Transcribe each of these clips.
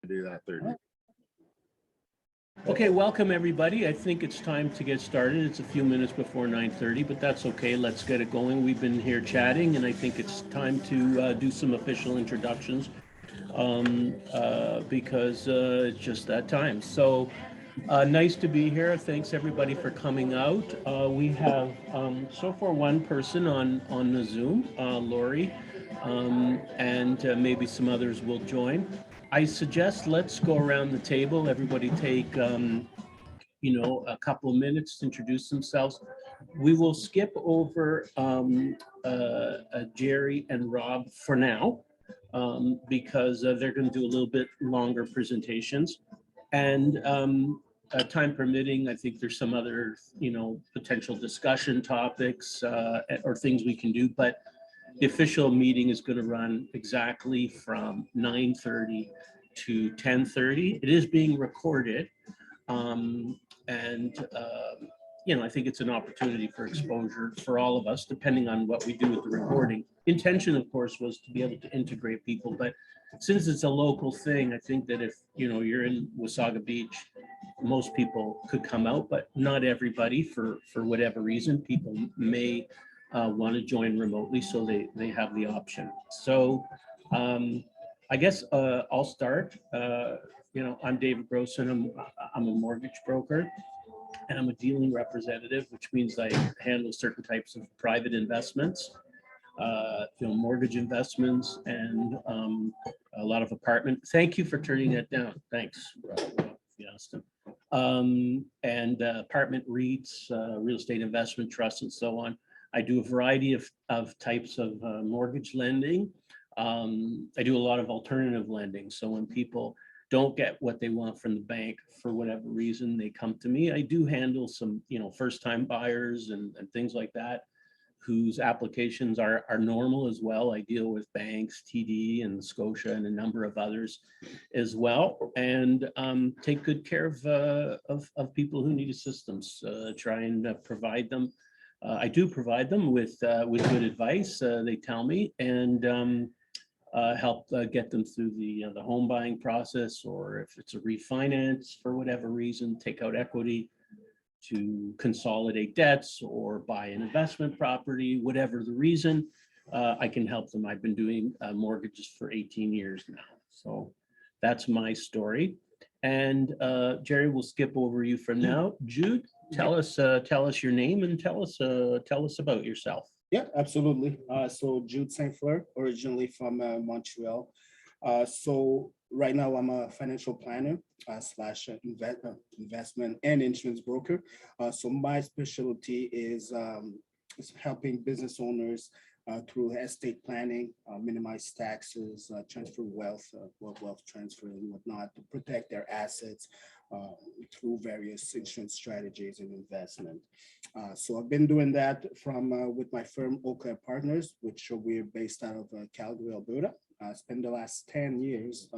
do that 30. Okay, welcome everybody. I think it's time to get started. It's a few minutes before 9:30, but that's okay. Let's get it going. We've been here chatting, and I think it's time to do some official introductions because it's just that time. So nice to be here. Thanks everybody for coming out. We have so far one person on the Zoom, Lori, and maybe some others will join. I suggest let's go around the table. Everybody take a couple of minutes to introduce themselves. We will skip over Gerry and Rob for now because they're going to do a little bit longer presentations. And time permitting, I think there's some other, potential discussion topics or things we can do. But the official meeting is going to run exactly from 9:30 to 10:30. It is being recorded. I think it's an opportunity for exposure for all of us, depending on what we do with the recording. Intention, of course, was to be able to integrate people, but since it's a local thing, I think that if you're in Wasaga Beach, most people could come out, but not everybody for whatever reason. People may want to join remotely, so they have the option. So I guess I'll start. I'm David Grossman. I'm a mortgage broker, and I'm a dealing representative, which means I handle certain types of private investments, mortgage investments, and a lot of apartment. Thank you for turning that down. Thanks, Justin. And apartment REITs, real estate investment trusts, and so on. I do a variety of types of mortgage lending. I do a lot of alternative lending. So when people don't get what they want from the bank for whatever reason, they come to me. I do handle some, first-time buyers and things like that, whose applications are normal as well. I deal with banks, TD and Scotia and a number of others as well, and take good care of people who need assistance. Try and provide them. I do provide them with good advice. They tell me, and help get them through the home buying process, or if it's a refinance for whatever reason, take out equity to consolidate debts or buy an investment property, whatever the reason, I can help them. I've been doing mortgages for 18 years now. So that's my story. And Gerry, we'll skip over you for now. Jude, tell us your name and tell us about yourself. Yeah, absolutely. So Jude St-Fleur, originally from Montreal. So right now I'm a financial planner slash investment and insurance broker. So my specialty is helping business owners through estate planning, minimize taxes, transfer wealth transfer and whatnot, to protect their assets through various insurance strategies and investment. So I've been doing that from with my firm Clare Partners, which we're based out of Calgary, Alberta. I spent the last 10 years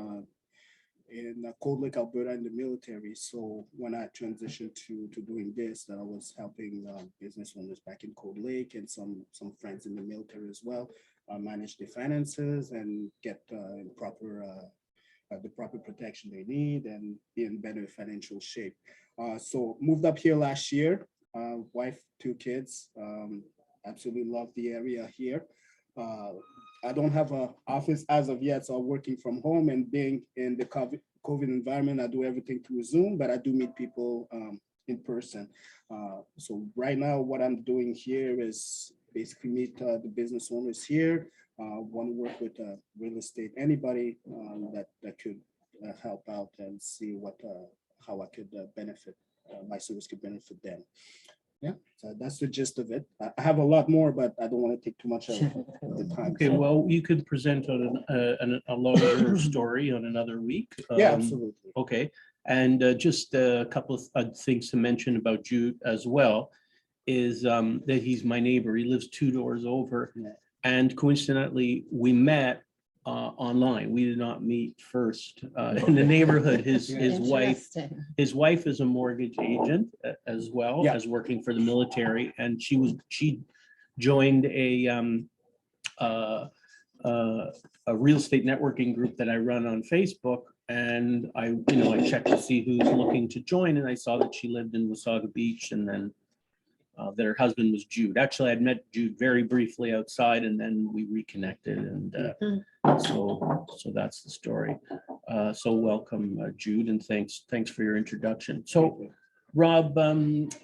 in Cold Lake, Alberta, in the military. So when I transitioned to doing this, I was helping business owners back in Cold Lake and some friends in the military as well, manage their finances and get the proper protection they need and be in better financial shape. So moved up here last year, wife, 2 kids, absolutely love the area here. I don't have an office as of yet, so I'm working from home, and being in the COVID environment, I do everything through Zoom, but I do meet people in person. So right now, what I'm doing here is basically meet the business owners here, want to work with real estate, anybody that could help out and see how I could benefit, my service could benefit them. Yeah, so that's the gist of it. I have a lot more, but I don't want to take too much of the time. Okay, well, you could present on a longer story on another week. Yeah, absolutely. Okay, and just a couple of things to mention about Jude as well is that he's my neighbor. He lives 2 doors over, yeah. And coincidentally, we met online. We did not meet first in the neighborhood. His wife is a mortgage agent as well, yeah, as working for the military, and she joined a real estate networking group that I run on Facebook, And I checked to see who's looking to join, and I saw that she lived in Wasaga Beach, and then that her husband was Jude. Actually, I'd met Jude very briefly outside, and then we reconnected, and so that's the story. So welcome, Jude, and thanks for your introduction. So, Rob,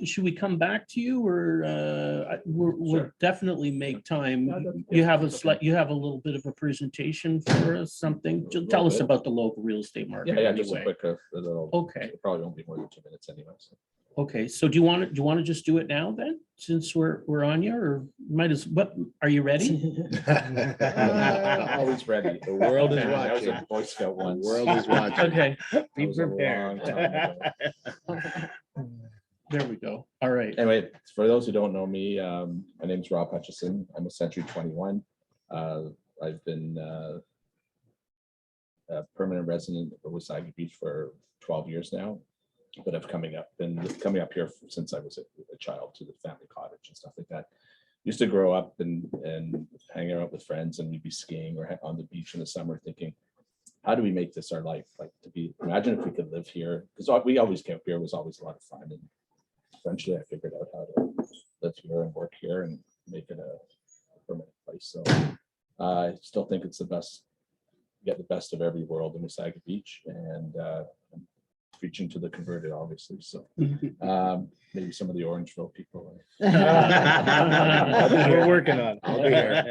should we come back to you, or we'll definitely make time? You have a little bit of a presentation for us, something. Tell us about the local real estate market. Yeah, just a quick, Okay. it probably won't be more than 2 minutes anyway. So. Okay, so do you want to just do it now then, since we're on you, or might as, what, are you ready? Always ready. The world is watching. I was a Boy Scout once. The world is watching. Okay, Be prepared. there we go. All right. Anyway, for those who don't know me, my name is Rob Hutchison. I'm a Century 21. I've been a permanent resident of Wasaga Beach for 12 years now. But I've been coming up here since I was a child to the family cottage and stuff like that. Used to grow up and hang out with friends, and we'd be skiing or on the beach in the summer thinking, how do we make this our life? Like, imagine if we could live here, because we always came up here, was always a lot of fun. And eventually I figured out how to live here and work here and make it a permanent place. So I still think it's the best, get the best of every world in Wasaga Beach, and preaching to the converted, obviously. So maybe some of the Orangeville people. We're working on it. I'll be here.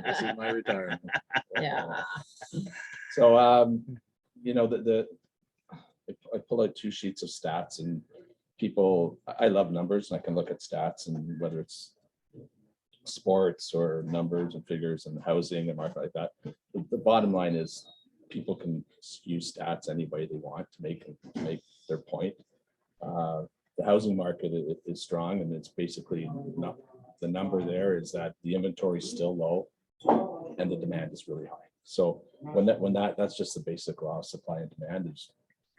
This is my retirement. Yeah. So I pulled out 2 sheets of stats, and people, I love numbers, and I can look at stats, and whether it's sports or numbers and figures and housing and market like that. The bottom line is, people can use stats any way they want to make their point. The housing market is strong, and it's basically not, the number there is that the inventory is still low and the demand is really high. So that's just the basic law of supply and demand. There's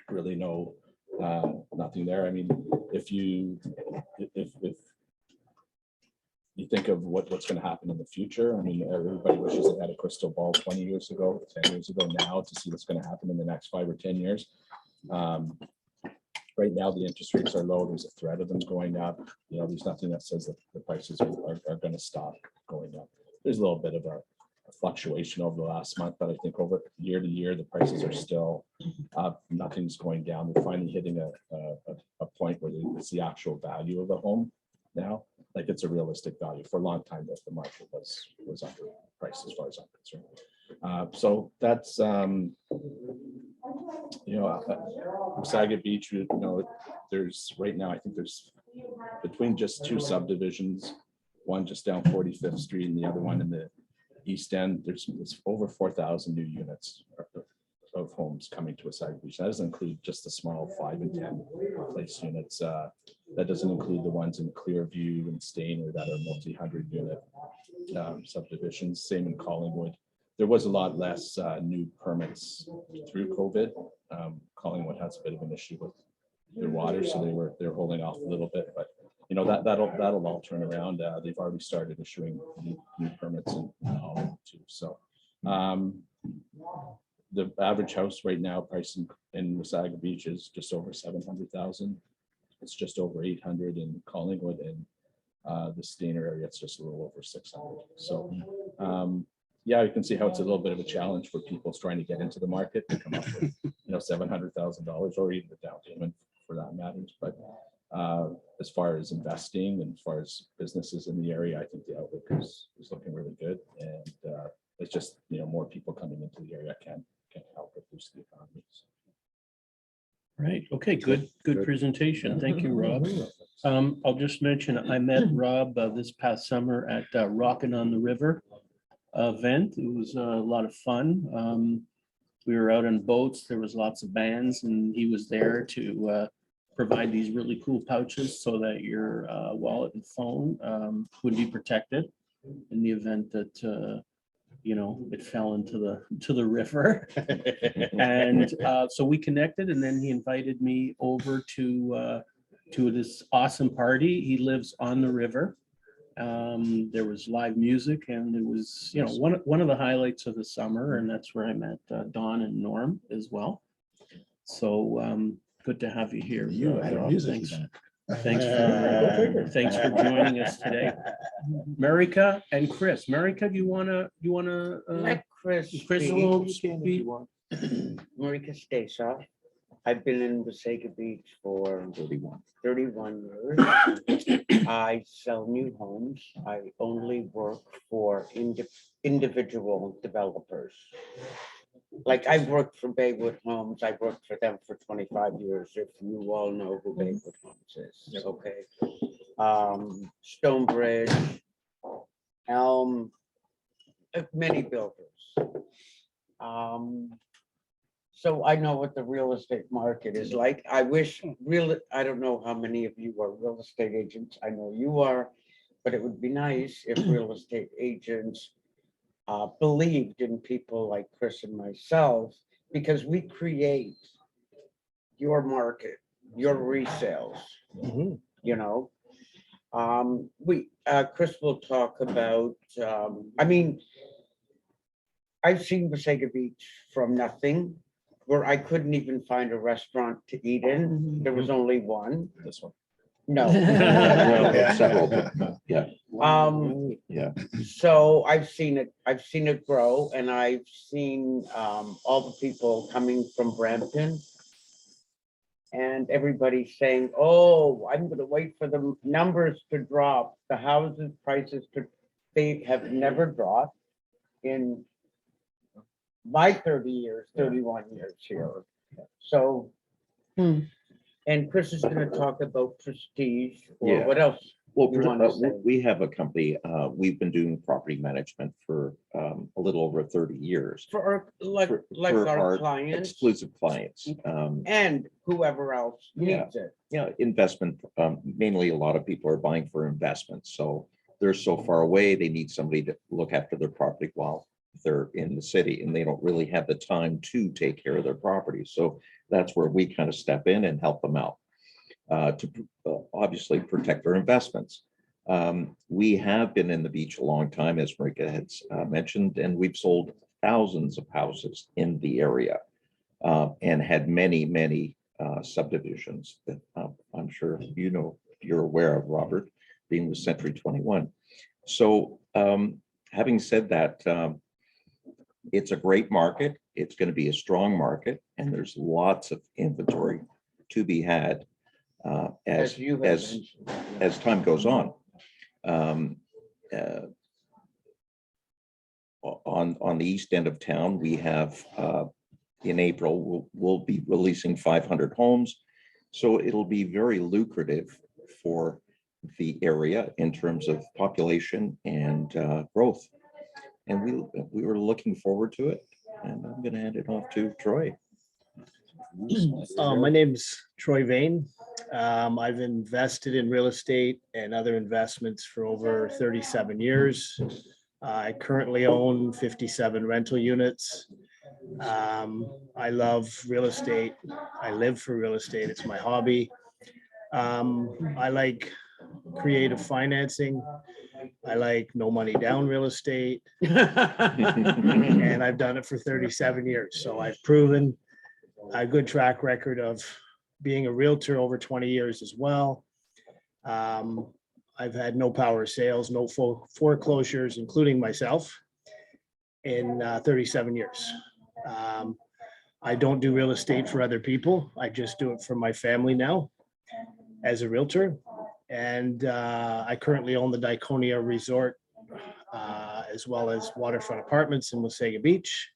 really nothing there. I mean, if you think of what's going to happen in the future. I mean, everybody wishes they had a crystal ball 20 years ago, 10 years ago now to see what's going to happen in the next 5 or 10 years. Right now, the interest rates are low. There's a threat of them going up. There's nothing that says that the prices are going to stop going up. There's a little bit of a fluctuation over the last month, but I think over year to year, the prices are still up. Nothing's going down. They're finally hitting a point where it's the actual value of the home now. Like, it's a realistic value. For a long time that the market was underpriced as far as I'm concerned. So that's Wasaga Beach. There's right now, I think there's between just 2 subdivisions, one just down 45th Street and the other one in the East End. There's over 4,000 new units of homes coming to Wasaga Beach. That doesn't include just the small 5 and 10 place units. That doesn't include the ones in Clearview and Stainer that are multi-hundred unit subdivisions. Same in Collingwood. There was a lot less new permits through COVID. Collingwood has a bit of an issue with their water, so they're holding off a little bit. But that'll all turn around. They've already started issuing new permits in Collingwood too. So the average house right now, price in Wasaga Beach is just over 700,000. It's just over 800 in Collingwood, and the Stainer area, it's just a little over 600. So yeah, you can see how it's a little bit of a challenge for people trying to get into the market to come up with $700,000 or even the down payment for that matters. But as far as investing and as far as businesses in the area, I think the outlook is looking really good, and it's just more people coming into the area can help it boost the economy. Right. Okay. Good presentation. Thank you, Rob. I'll just mention I met Rob this past summer at Rockin' on the River event. It was a lot of fun. We were out on boats. There was lots of bands, and he was there to provide these really cool pouches so that your wallet and phone would be protected in the event that it fell into the river. And so we connected, and then he invited me over to this awesome party. He lives on the river. There was live music, and it was one of the highlights of the summer, and that's where I met Don and Norm as well. So good to have you here. You had a Rob. music Thanks. event. Thanks for joining us today. Marijka and Chris. Marijka, do you wanna Let Chris Chris speak. will You can if speak? you want. Marijka Stasoff. I've been in Wasaga Beach for 31 years. I sell new homes. I only work for individual developers. Like I've worked for Baywood Homes. I've worked for them for 25 years. If you all know who Baywood Homes is, okay. Stonebridge, Elm, many builders. So I know what the real estate market is like. I don't know how many of you are real estate agents. I know you are, but it would be nice if real estate agents believed in people like Chris and myself, because we create your market, your resales, you know. Chris will talk about, I've seen Wasaga Beach from nothing, where I couldn't even find a restaurant to eat in. There was only one. This one. No. Yeah. Several, yeah. Yeah. So I've seen it grow, and I've seen all the people coming from Brampton. And everybody saying, oh, I'm gonna wait for the numbers to drop, the houses prices they have never dropped in my 31 years here. So, and Chris is gonna talk about prestige, or Yeah. what else? Well, You wanna say? we have a company, we've been doing property management for a little over 30 years. For our, like For our clients Exclusive clients. and whoever else needs it. Yeah, investment, mainly a lot of people are buying for investments. So they're so far away, they need somebody to look after their property while they're in the city, and they don't really have the time to take care of their property. So that's where we kind of step in and help them out. To obviously protect their investments. We have been in the beach a long time, as Marijka has mentioned, and we've sold thousands of houses in the area and had many subdivisions that I'm sure you know, you're aware of, Robert, being with Century 21. So having said that, it's a great market. It's going to be a strong market, and there's lots of inventory to be had. As time goes on. On the east end of town, we have in April, we'll be releasing 500 homes. So it'll be very lucrative for the area in terms of population and growth. And we were looking forward to it. And I'm going to hand it off to Troy. My name's Troy Vaine. I've invested in real estate and other investments for over 37 years. I currently own 57 rental units. I love real estate. I live for real estate. It's my hobby. I like creative financing. I like no money down real estate. And I've done it for 37 years. So I've proven a good track record of being a realtor over 20 years as well. I've had no power sales, no full foreclosures, including myself, in 37 years. I don't do real estate for other people. I just do it for my family now as a realtor. And I currently own the Diconia Resort, as well as waterfront apartments in Wasaga Beach.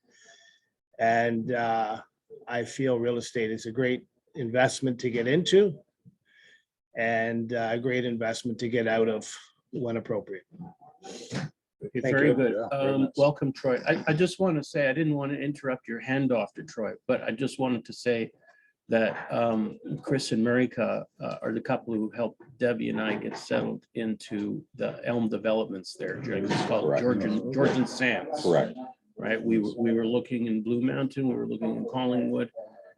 And I feel real estate is a great investment to get into and a great investment to get out of when appropriate. Okay, Thank very you. good. Yeah, very much. Welcome, Troy. I just want to say, I didn't want to interrupt your handoff to Troy, but I just wanted to say that Chris and Marijka are the couple who helped Debbie and I get settled into the Elm developments there. It's called Correct. Georgian Sands. Correct. Right, we were looking in Blue Mountain, we were looking in Collingwood,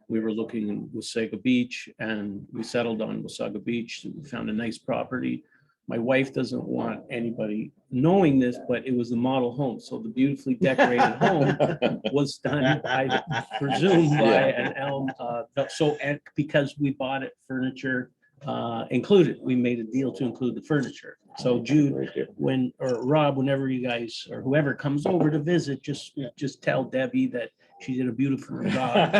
we were looking in Wasaga Beach, and we settled on Wasaga Beach. We found a nice property My wife doesn't want anybody knowing this, but it was a model home. So the beautifully decorated home was done, I presume, by an Elm. And because we bought it furniture included, we made a deal to include the furniture. So Jude, or Rob, whenever you guys or whoever comes over to visit, just tell Debbie that she did a beautiful job.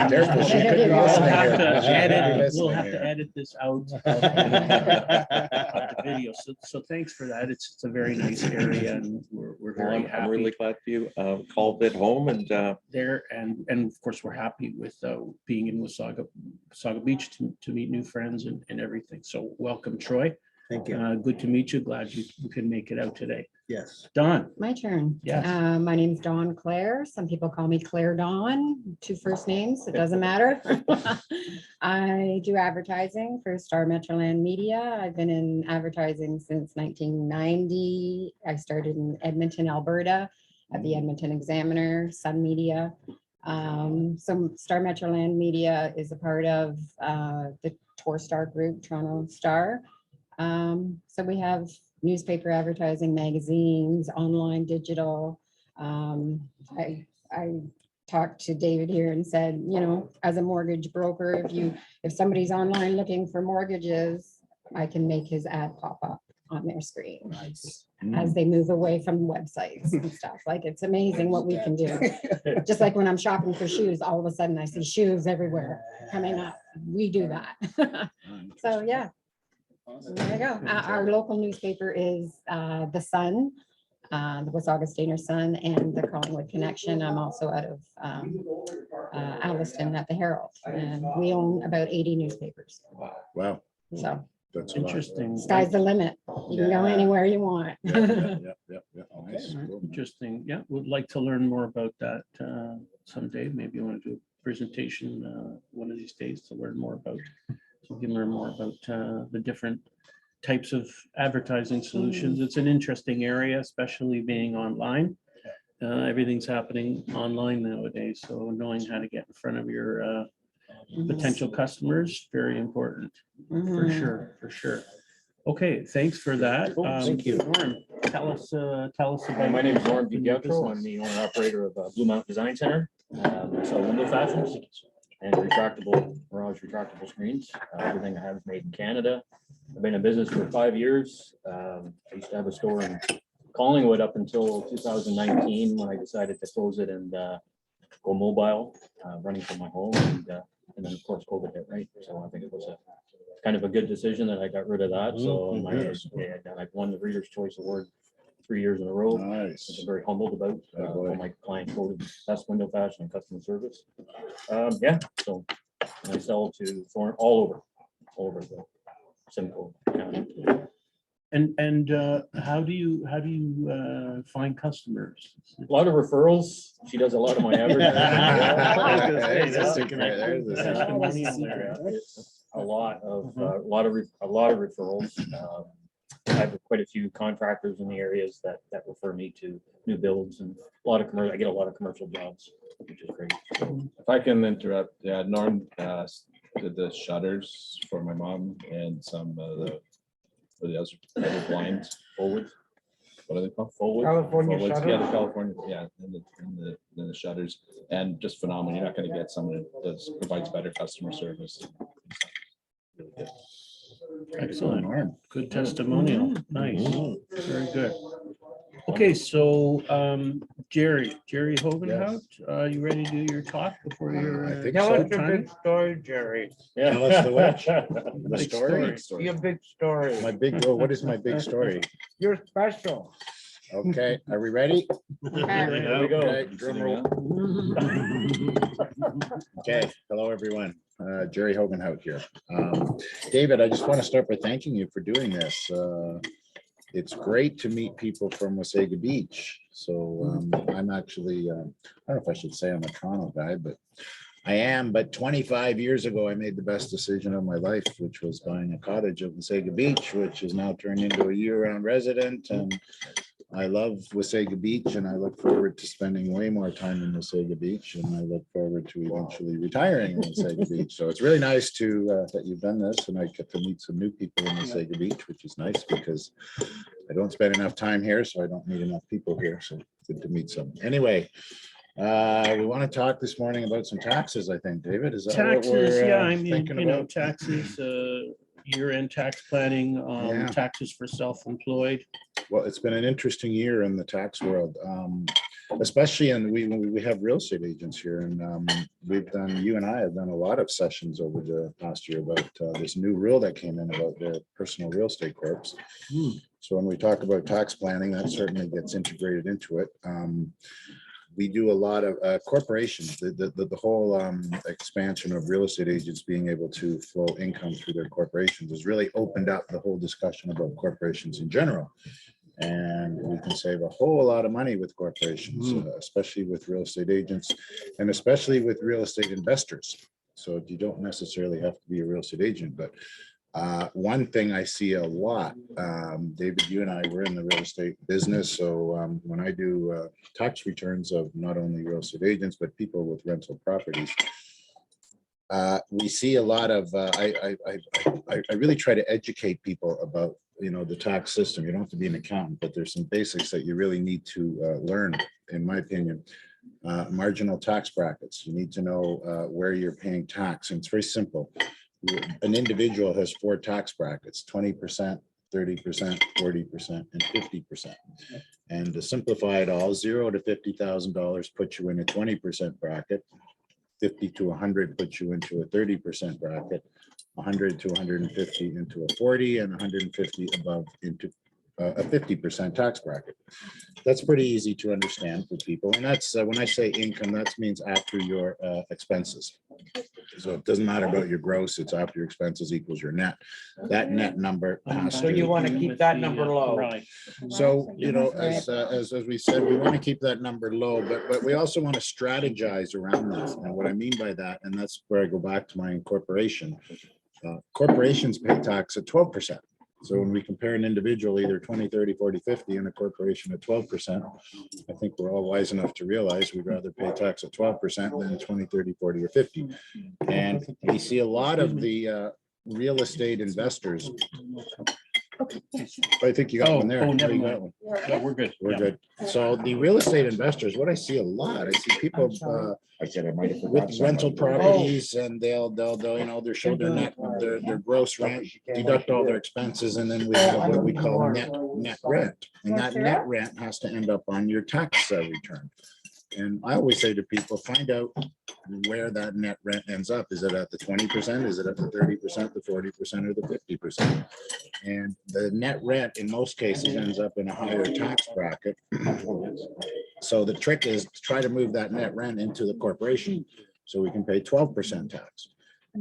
Careful, she could be listening here. We'll have to edit this out of the video. So thanks for that. It's a very nice area, and we're Well, very I'm really happy glad you called it home, and there. And of course, we're happy with being in Wasaga Beach to meet new friends and everything. So welcome, Troy. Thank you. Good to meet you. Glad you can make it out today. Yes. Dawn. My turn. Yes. My name's Dawn Clare. Some people call me Claire Dawn, 2 first names. It doesn't matter. I do advertising for Star Metroland Media. I've been in advertising since 1990. I started in Edmonton, Alberta at the Edmonton Examiner, Sun Media. So Star Metroland Media is a part of the Star Group, Toronto Star. So we have newspaper advertising, magazines, online, digital. I talked to David here and said, you know, as a mortgage broker, if somebody's online looking for mortgages, I can make his ad pop up on their screen as they move away from websites and stuff. Like, it's amazing what we can do. Just like when I'm shopping for shoes, all of a sudden I see shoes everywhere coming up. We do that. So yeah. There you go. Our local newspaper is the Sun, the Wasaga Stainer Sun, and the Collingwood Connection. I'm also out of Alliston at the Herald, and we own about 80 newspapers. Wow, So that's a lot. Interesting. sky's the limit. You can go anywhere you want. Yeah. Nice, cool. Interesting. Yeah, would like to learn more about that someday. Maybe you want to do a presentation one of these days to learn more about. So we can learn more about the different types of advertising solutions. It's an interesting area, especially being online. Everything's happening online nowadays. So knowing how to get in front of your potential customers, very important, for sure. Okay, thanks for that. Thank you. Norm, tell us about. My name is Norm the new Dipieto. I'm business. the owner operator of Blue Mountain Design Center. I sell window fashions and retractable garage retractable screens. Everything I have is made in Canada. I've been in business for 5 years. I used to have a store in Collingwood up until 2019 when I decided to close it and go mobile, running from my home. And then of course COVID hit, right? So I think it was a kind of a good decision that I got rid of that. So I've won the Reader's Choice Award 3 years in a row. Nice. I'm very humbled about. Oh, boy. All my clients voted best window fashion and customer service. So I sell to foreign all over the Simcoe County. And how do you find customers? A lot of referrals. She does a lot of my advertising. There's a secret right there. There's a secret. A lot of referrals. I have quite a few contractors in the areas that refer me to new builds and a lot of commercial. I get a lot of commercial jobs, which is great. If I can interrupt, yeah, Norm did the shutters for my mom and some of the other blinds forward. What are they called? Forward. California Forwards. shutter? Yeah, the California, yeah, and the shutters, and just phenomenal. You're not going to get someone that provides better customer service. Really good. Excellent. Norm. Good testimonial. Nice. Very good. Okay, so Gerry Hogenhout, you ready to do your talk before your I think Tell so. us your big story, Gerry. Tell us the which. The Big story. Your big story. My big, well, what is my big story? You're special. Okay, are we ready? There we go. Okay, drum roll. Okay, hello, everyone. Gerry Hogenhout here. David, I just want to start by thanking you for doing this. It's great to meet people from Wasaga Beach. So I'm actually, I don't know if I should say I'm a Toronto guy, but I am. But 25 years ago, I made the best decision of my life, which was buying a cottage at Wasaga Beach, which is now turned into a year-round resident. And I love Wasaga Beach and I look forward to spending way more time in Wasaga Beach, and I look forward to eventually retiring in Wasaga Beach. So it's really nice to that you've done this, and I get to meet some new people in Wasaga Beach, which is nice because I don't spend enough time here, so I don't meet enough people here. So good to meet some. Anyway, we want to talk this morning about some taxes, I think, David. Is that what Taxes, we're yeah, I mean, thinking you know, about? taxes, year-end tax planning, Yeah. taxes for self-employed. Well, it's been an interesting year in the tax world, especially in we have real estate agents here, and you and I have done a lot of sessions over the past year about this new rule that came in about the personal real estate corps. So when we talk about tax planning, that certainly gets integrated into it. We do a lot of corporations, the whole expansion of real estate agents being able to flow income through their corporations has really opened up the whole discussion about corporations in general. And we can save a whole lot of money with corporations, especially with real estate agents and especially with real estate investors. So you don't necessarily have to be a real estate agent, but one thing I see a lot, David, you and I were in the real estate business. So when I do tax returns of not only real estate agents, but people with rental properties, we see a lot of, I really try to educate people about, you know, the tax system. You don't have to be an accountant, but there's some basics that you really need to learn, in my opinion. Marginal tax brackets. You need to know where you're paying tax. And it's very simple. An individual has 4 tax brackets: 20%, 30%, 40%, and 50%. And to simplify it all, $0 to $50,000 puts you in a 20% bracket. 50 to 100 puts you into a 30% bracket. 100 to 150 into a 40, and 150 above into a 50% tax bracket. That's pretty easy to understand for people. And that's when I say income, that means after your expenses. So it doesn't matter about your gross, it's after your expenses equals your net. That net number has So you to. want to keep that number low. Right. So, you know, as we said, we want to keep that number low, but we also want to strategize around that. And what I mean by that, and that's where I go back to my incorporation. Corporations pay tax at 12%. So when we compare an individual, either 20, 30, 40, 50, and a corporation at 12%, I think we're all wise enough to realize we'd rather pay tax at 12% than 20, 30, 40, or 50. And we see a lot of the real estate investors. I think you got one there. Oh, never You got mind. one. Yeah, we're good. We're Yeah. good. So the real estate investors, what I see a lot, I see people I said I might have with forgot rental something. properties, and they'll you know, they'll show their net, their gross rent, deduct all their expenses, and then we have what we call net rent. And that net rent has to end up on your tax return. And I always say to people, find out where that net rent ends up. Is it at the 20%? Is it at the 30%, the 40%, or the 50%? And the net rent in most cases ends up in a higher tax bracket. So the trick is to try to move that net rent into the corporation so we can pay 12% tax.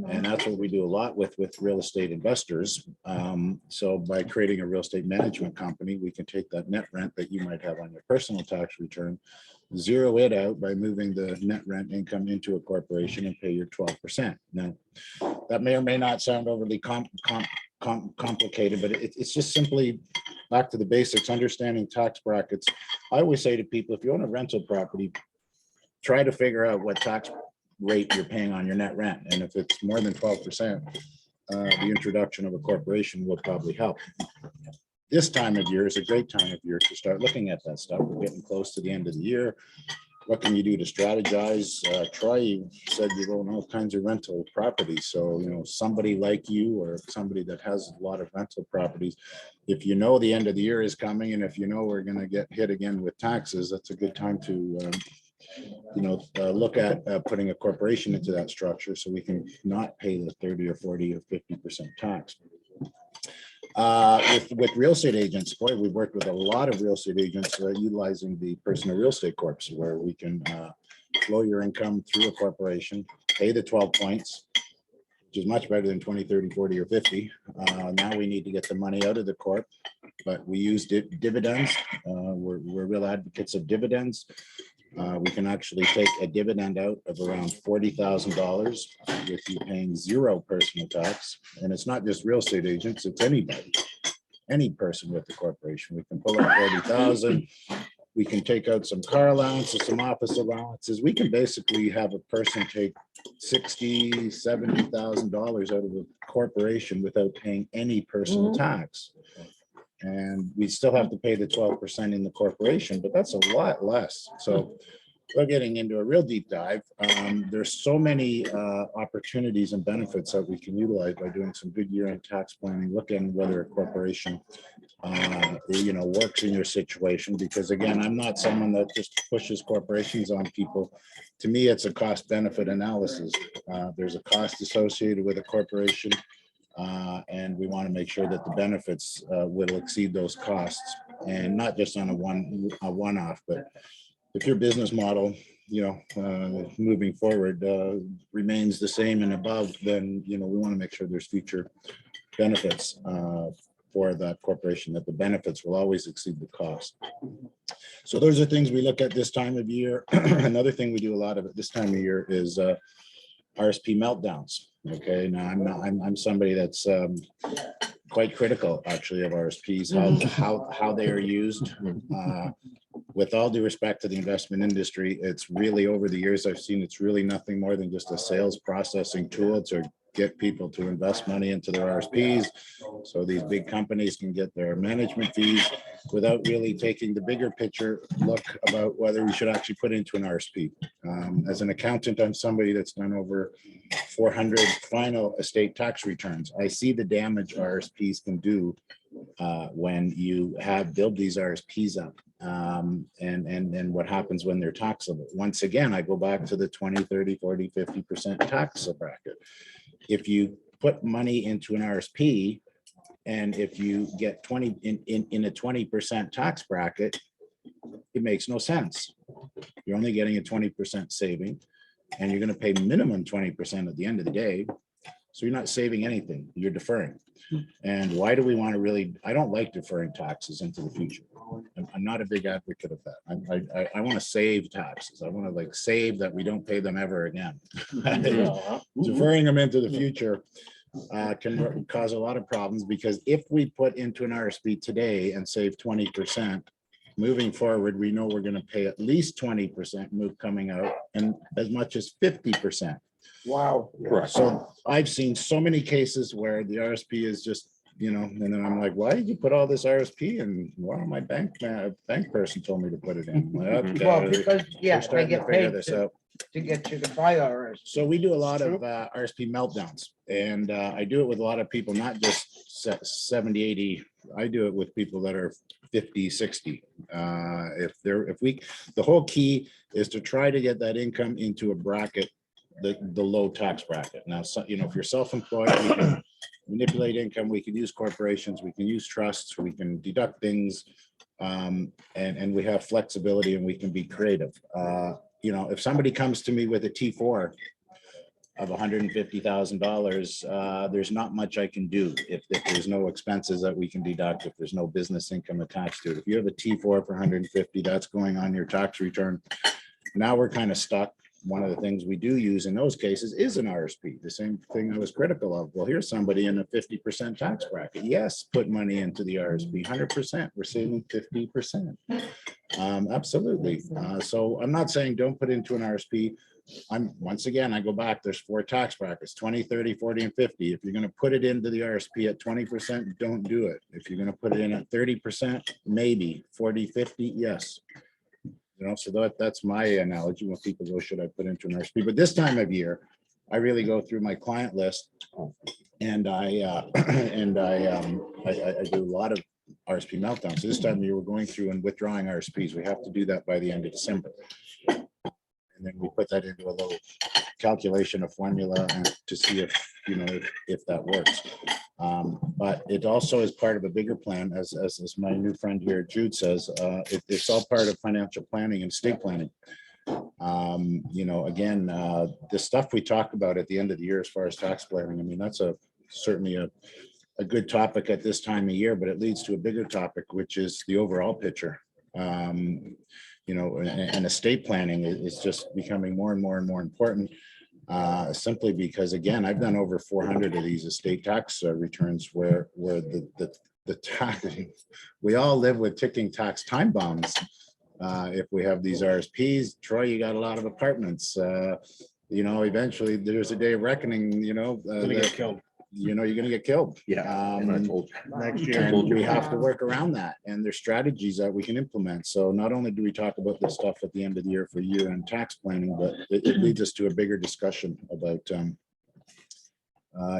And that's what we do a lot with real estate investors. So by creating a real estate management company, we can take that net rent that you might have on your personal tax return, zero it out by moving the net rent income into a corporation and pay your 12%. Now, that may or may not sound overly complicated, but it's just simply back to the basics, understanding tax brackets. I always say to people, if you own a rental property, try to figure out what tax rate you're paying on your net rent. And if it's more than 12%, the introduction of a corporation will probably help. This time of year is a great time of year to start looking at that stuff. We're getting close to the end of the year. What can you do to strategize? Troy, you said you own all kinds of rental properties. So, you know, somebody like you or somebody that has a lot of rental properties, if you know the end of the year is coming, and if you know we're going to get hit again with taxes, that's a good time to look at putting a corporation into that structure so we can not pay the 30 or 40 or 50% tax. With real estate agents, boy, we've worked with a lot of real estate agents utilizing the personal real estate corps, where we can flow your income through a corporation, pay the 12 points, which is much better than 20, 30, 40, or 50. Now we need to get the money out of the corp, but we use dividends. We're real advocates of dividends. We can actually take a dividend out of around $40,000 with you paying zero personal tax. And it's not just real estate agents, it's anybody. any person with the corporation. We can pull up 40,000. We can take out some car allowances, some office allowances. We can basically have a person take $60,000, $70,000 out of the corporation without paying any personal tax. And we still have to pay the 12% in the corporation, but that's a lot less. So we're getting into a real deep dive. There's so many opportunities and benefits that we can utilize by doing some good year-end tax planning, looking whether a corporation works in your situation. Because again, I'm not someone that just pushes corporations on people. To me, it's a cost benefit analysis. There's a cost associated with a corporation. And we want to make sure that the benefits will exceed those costs, and not just on a one-off, but if your business model, moving forward remains the same and above, then, we want to make sure there's future benefits for that corporation, that the benefits will always exceed the cost. So those are things we look at this time of year. Another thing we do a lot of at this time of year is Rsp Meltdowns. Okay, now I'm somebody that's quite critical actually of RSPs, how they are used. With all due respect to the investment industry, it's really, over the years I've seen, it's really nothing more than just a sales processing tool to get people to invest money into their RSPs. So these big companies can get their management fees without really taking the bigger picture look about whether we should actually put into an RSP. As an accountant, I'm somebody that's done over 400 final estate tax returns. I see the damage RSPs can do when you build these RSPs up, and what happens when they're taxable. Once again, I go back to the 20, 30, 40, 50% tax bracket. If you put money into an RSP, and if you get 20 in a 20% tax bracket, it makes no sense. You're only getting a 20% saving, and you're going to pay minimum 20% at the end of the day. So you're not saving anything, you're deferring. And why do we want to really, I don't like deferring taxes into the future. I'm not a big advocate of that. I want to save taxes. I want to save that we don't pay them ever again. Deferring them into the future can cause a lot of problems, because if we put into an RSP today and save 20%, moving forward, we know we're going to pay at least 20% move coming out, and as much as 50%. Wow. Correct. So I've seen so many cases where the RSP is just, and then I'm like, why did you put all this RSP? And well, my bank person told me to put it in. Well, okay, Well, because, we're they starting to get figure paid this to out. get you to buy RS. So we do a lot of RSP meltdowns, and I do it with a lot of people, not just 70, 80. I do it with people that are 50, 60. The whole key is to try to get that income into a bracket, the low tax bracket. Now, if you're self-employed, we can manipulate income. We can use corporations. We can use trusts. We can deduct things, and we have flexibility, and we can be creative. If somebody comes to me with a T4 of $150,000, there's not much I can do if there's no expenses that we can deduct, if there's no business income attached to it. If you have a T4 for 150, that's going on your tax return. Now we're kind of stuck. One of the things we do use in those cases is an RSP, the same thing I was critical of. Well, here's somebody in a 50% tax bracket. Yes, put money into the RSP, 100%. We're saving 50%. Absolutely. So I'm not saying don't put into an RSP. Once again, I go back, there's 4 tax brackets, 20, 30, 40, and 50. If you're going to put it into the RSP at 20%, don't do it. If you're going to put it in at 30%, maybe 40, 50, yes. So that's my analogy when people go, should I put into an RSP? But this time of year, I really go through my client list, and I do a lot of RSP meltdowns. So this time of year, we're going through and withdrawing RSPs. We have to do that by the end of December. And then we put that into a little calculation, a formula, and to see if that works. But it also is part of a bigger plan, as my new friend here, Jude, says. It's all part of financial planning and estate planning. Again, the stuff we talk about at the end of the year as far as tax planning, I mean, that's certainly a good topic at this time of year, but it leads to a bigger topic, which is the overall picture. And estate planning is just becoming more and more and more important. Simply because, again, I've done over 400 of these estate tax returns where the the tax, we all live with ticking tax time bombs. If we have these RSPs, Troy, you got a lot of apartments. You know, eventually there's a day of reckoning, you know, Gonna get that, killed you know, you're gonna get killed. Yeah. And I told next you. year. And we have to work around that, and there's strategies that we can implement. So not only do we talk about this stuff at the end of the year for year-end tax planning, but it leads us to a bigger discussion about,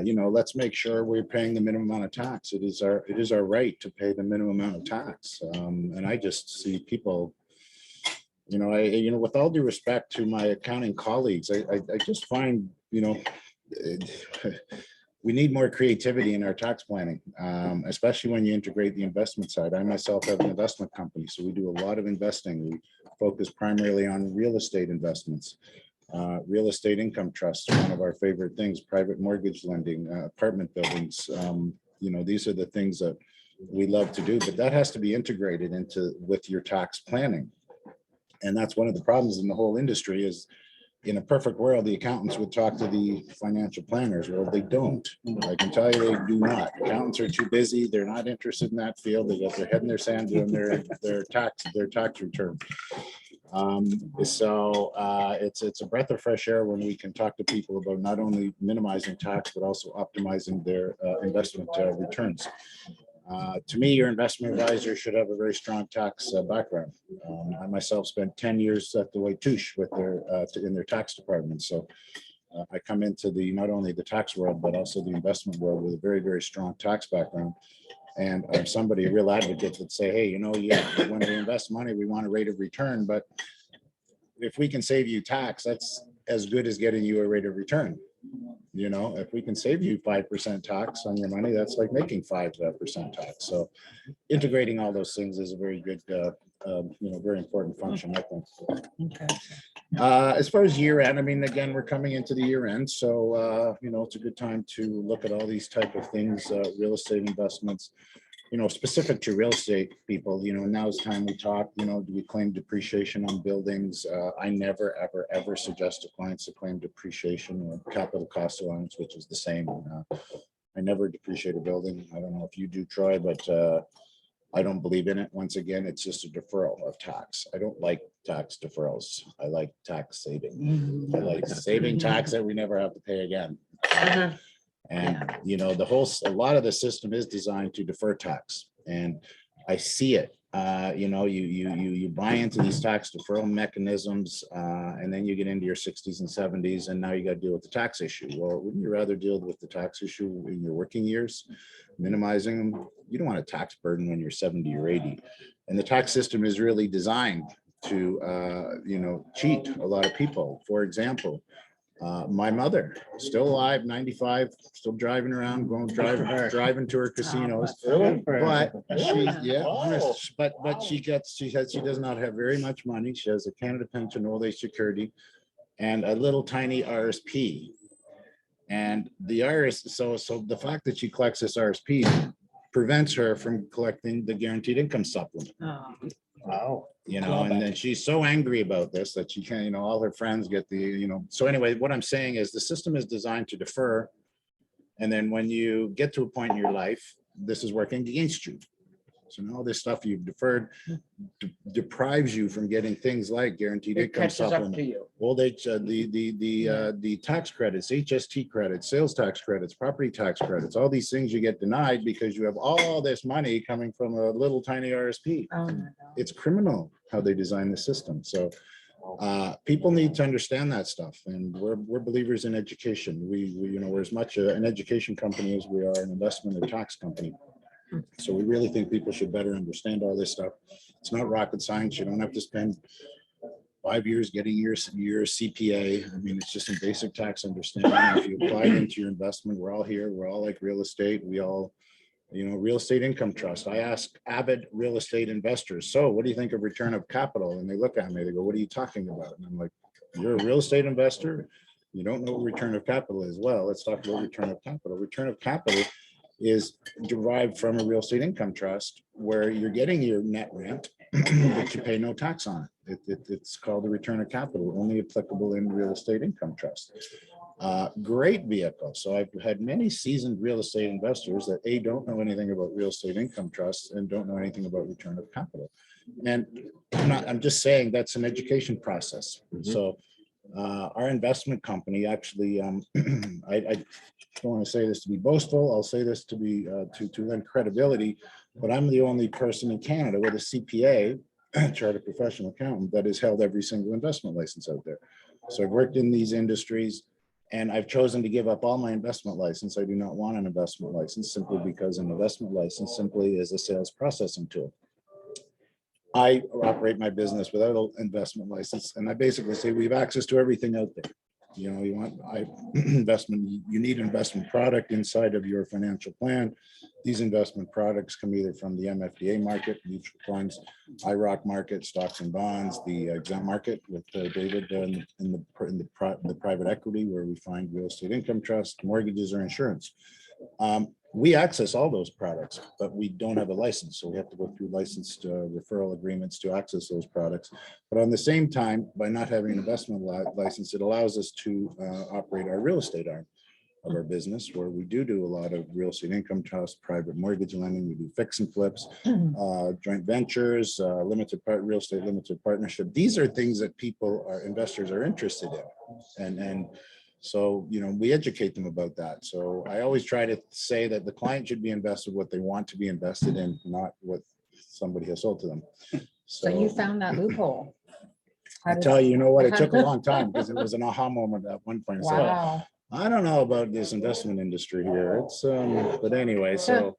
you know, let's make sure we're paying the minimum amount of tax. It is our right to pay the minimum amount of tax. And I just see people, you know, with all due respect to my accounting colleagues, I just find, you know, we need more creativity in our tax planning, especially when you integrate the investment side. I myself have an investment company, so we do a lot of investing. We focus primarily on real estate investments. Real estate income trusts, one of our favorite things, private mortgage lending, apartment buildings. You know, these are the things that we love to do, but that has to be integrated with your tax planning. And that's one of the problems in the whole industry is, in a perfect world, the accountants would talk to the financial planners. Well, they don't. I can tell you they do not. Accountants are too busy. They're not interested in that field. They got their head in their sand doing their tax return. So it's a breath of fresh air when we can talk to people about not only minimizing tax, but also optimizing their investment returns. To me, your investment advisor should have a very strong tax background. I myself spent 10 years at Deloitte Touche with in their tax department. So I come into not only the tax world, but also the investment world with a very, very strong tax background. And I'm somebody, a real advocate that say, hey, you know, yeah, when we invest money, we want a rate of return, but if we can save you tax, that's as good as getting you a rate of return. You know, if we can save you 5% tax on your money, that's like making 5% tax. So integrating all those things is a very good, you know, very important function, I think. Okay. As far as year end, I mean, again, we're coming into the year end, so you know, it's a good time to look at all these type of things, real estate investments, you know, specific to real estate people. You know, now's the time we talk, you know, do we claim depreciation on buildings? I never, ever, ever suggest to clients to claim depreciation or capital cost allowance, which is the same. I never depreciate a building. I don't know if you do, Troy, but I don't believe in it. Once again, it's just a deferral of tax. I don't like tax deferrals. I like tax saving. I like saving tax that we never have to pay again. And, you know, a lot of the system is designed to defer tax, and I see it. You know, you buy into these tax deferral mechanisms, and then you get into your 60s and 70s, and now you got to deal with the tax issue. Well, wouldn't you rather deal with the tax issue in your working years, minimizing them? You don't want a tax burden when you're 70 or 80. And the tax system is really designed to, you know, cheat a lot of people. For example, my mother, still alive, 95, still driving around, driving to her casinos. But she does not have very much money. She has a Canada pension, old age security, and a little tiny RSP. And the so the fact that she collects this RSP prevents her from collecting the guaranteed income supplement. Wow. You know, and then she's so angry about this that she can't, you know, all her friends get the, you know, so anyway, what I'm saying is the system is designed to defer. And then when you get to a point in your life, this is working against you. So now this stuff you've deferred deprives you from getting things like guaranteed It income catches up to supplement, you. old age, the tax credits, HST credits, sales tax credits, property tax credits, all these things you get denied because you have all this money coming from a little tiny RSP. It's criminal how they design the system. So people need to understand that stuff, and we're believers in education. We you know, we're as much an education company as we are an investment or tax company. So we really think people should better understand all this stuff. It's not rocket science. You don't have to spend 5 years getting your CPA. I mean, it's just some basic tax understanding. If you apply it into your investment, we're all here. We're all like real estate. We all, you know, real estate income trust. I ask avid real estate investors, so what do you think of return of capital? And they look at me, they go, what are you talking about? And I'm like, you're a real estate investor? You don't know what return of capital is? Well, let's talk about return of capital. Return of capital is derived from a real estate income trust where you're getting your net rent, but you pay no tax on it. It's called the return of capital, only applicable in real estate income trust. Great vehicle. So I've had many seasoned real estate investors that don't know anything about real estate income trusts and don't know anything about return of capital. And I'm just saying that's an education process. So our investment company actually, I don't want to say this to be boastful. I'll say this to be to lend credibility, but I'm the only person in Canada with a CPA, chartered professional accountant, that has held every single investment license out there. So I've worked in these industries, and I've chosen to give up all my investment license. I do not want an investment license simply because an investment license simply is a sales processing tool. I operate my business without an investment license, and I basically say we have access to everything out there. You know, you want investment, you need investment product inside of your financial plan. These investment products come either from the MFDA market, mutual funds, IROC market, stocks and bonds, the exempt market with David in the private equity, where we find real estate income trust, mortgages, or insurance. We access all those products, but we don't have a license. So we have to go through licensed referral agreements to access those products. But on the same time, by not having an investment license, it allows us to operate our real estate arm of our business, where we do a lot of real estate income trust, private mortgage lending. We do fix and flips, joint ventures, real estate limited partnership. These are things that investors are interested in. And so, you know, we educate them about that. So I always try to say that the client should be invested what they want to be invested in, not what somebody has sold to them. So you found that loophole. I tell you, you know what, it took a long time because it was an aha moment at one point. So Wow. I don't know about this investment industry here. It's, but anyway, so